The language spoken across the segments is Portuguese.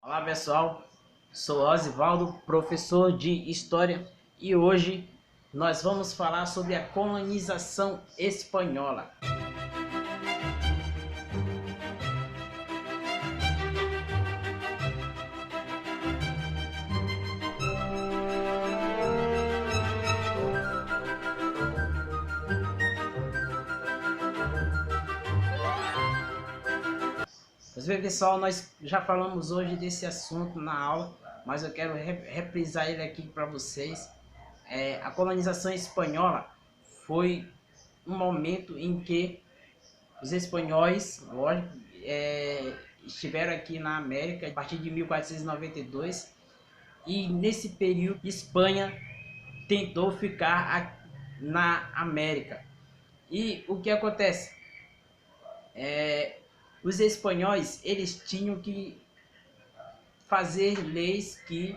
Olá pessoal, sou Osvaldo, professor de História, e hoje nós vamos falar sobre a colonização espanhola. Pois bem pessoal, nós já falamos hoje desse assunto na aula, mas eu quero reprisar ele aqui para vocês. A colonização espanhola foi um momento em que os espanhóis, lógico, estiveram aqui na América a partir de 1492, e nesse período Espanha tentou ficar na América. E o que acontece? Os espanhóis, eles tinham que fazer leis que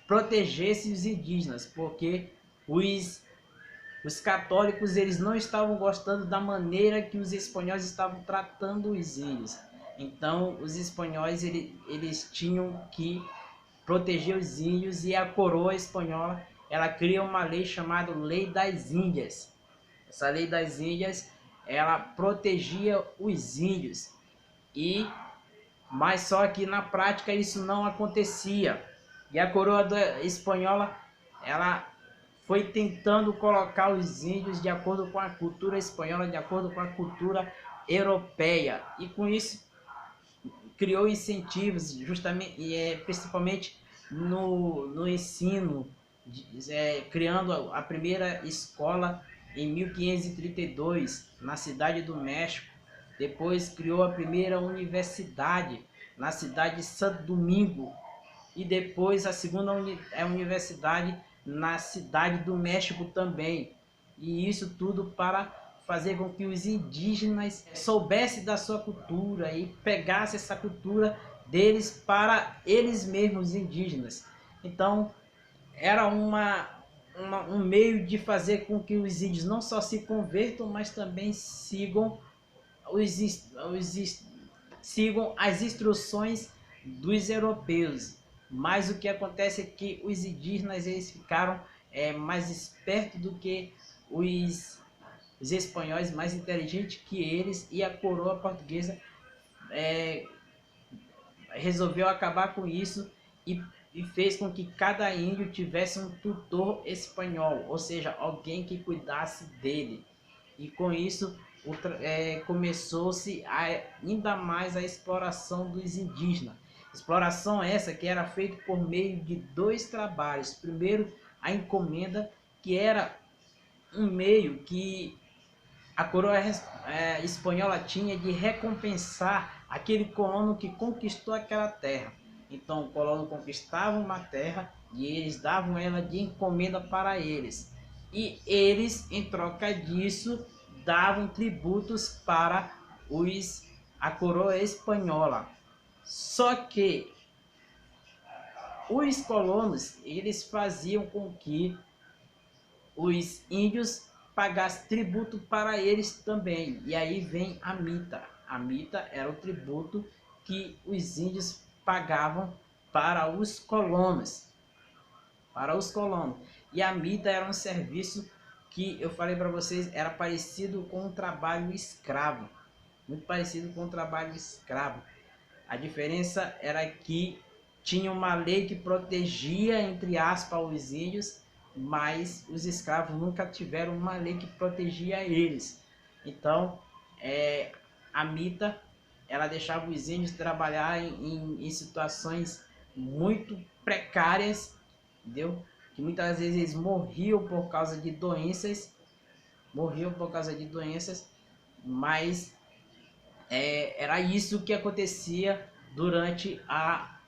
protegessem os indígenas, porque os católicos, eles não estavam gostando da maneira que os espanhóis estavam tratando os índios. Então os espanhóis eles tinham que proteger os índios, e a coroa espanhola ela cria uma lei chamada Lei das Índias. Essa Lei das Índias ela protegia os índios, mas só que na prática isso não acontecia. E a coroa espanhola ela foi tentando colocar os índios de acordo com a cultura espanhola, de acordo com a cultura europeia, e com isso criou incentivos justamente principalmente no ensino, criando a primeira escola em 1532 na cidade do México. Depois criou a primeira universidade na cidade de Santo Domingo, e depois a segunda universidade na cidade do México também. E isso tudo para fazer com que os indígenas soubessem da sua cultura e pegassem essa cultura deles para eles mesmos, indígenas. Então era um meio de fazer com que os índios não só se convertam, mas também sigam sigam as instruções dos europeus. Mas o que acontece é que os indígenas eles ficaram mais espertos do que os espanhóis, mais inteligentes que eles, e a coroa portuguesa resolveu acabar com isso, e fez com que cada índio tivesse um tutor espanhol, ou seja, alguém que cuidasse dele. E com isso começou-se ainda mais a exploração dos indígenas. Exploração essa que era feita por meio de dois trabalhos. Primeiro, a encomenda, que era um meio que a coroa espanhola tinha de recompensar aquele colono que conquistou aquela terra. Então o colono conquistava uma terra e eles davam ela de encomenda para eles. E eles, em troca disso, davam tributos para a coroa espanhola. Só que os colonos, eles faziam com que os índios pagassem tributo para eles também. E aí vem a mita. A mita era o tributo que os índios pagavam para os colonos. Para os colonos. E a mita era um serviço que eu falei para vocês, era parecido com o trabalho escravo. Muito parecido com o trabalho escravo. A diferença era que tinha uma lei que protegia, entre aspas, os índios, mas os escravos nunca tiveram uma lei que protegia eles. Então, a mita, ela deixava os índios trabalhar em situações muito precárias, entendeu? Que muitas vezes eles morriam por causa de doenças, mas era isso que acontecia durante a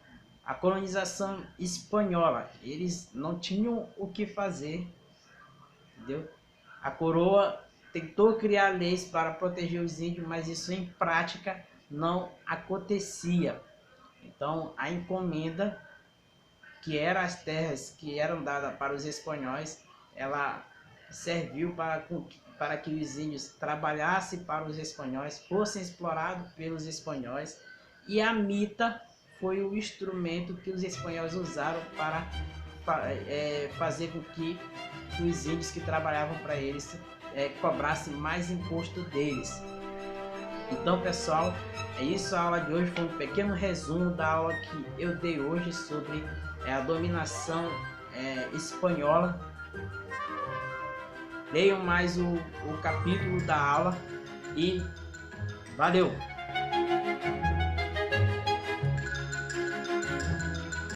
colonização espanhola. Eles não tinham o que fazer, entendeu? A coroa tentou criar leis para proteger os índios, mas isso em prática não acontecia. Então a encomenda, que eram as terras que eram dadas para os espanhóis, ela serviu para que os índios trabalhassem para os espanhóis, fossem explorados pelos espanhóis, e a mita foi o instrumento que os espanhóis usaram para fazer com que os índios que trabalhavam para eles cobrassem mais imposto deles. Então, pessoal, é isso. A aula de hoje foi um pequeno resumo da aula que eu dei hoje sobre a dominação espanhola. Leiam mais o capítulo da aula e valeu!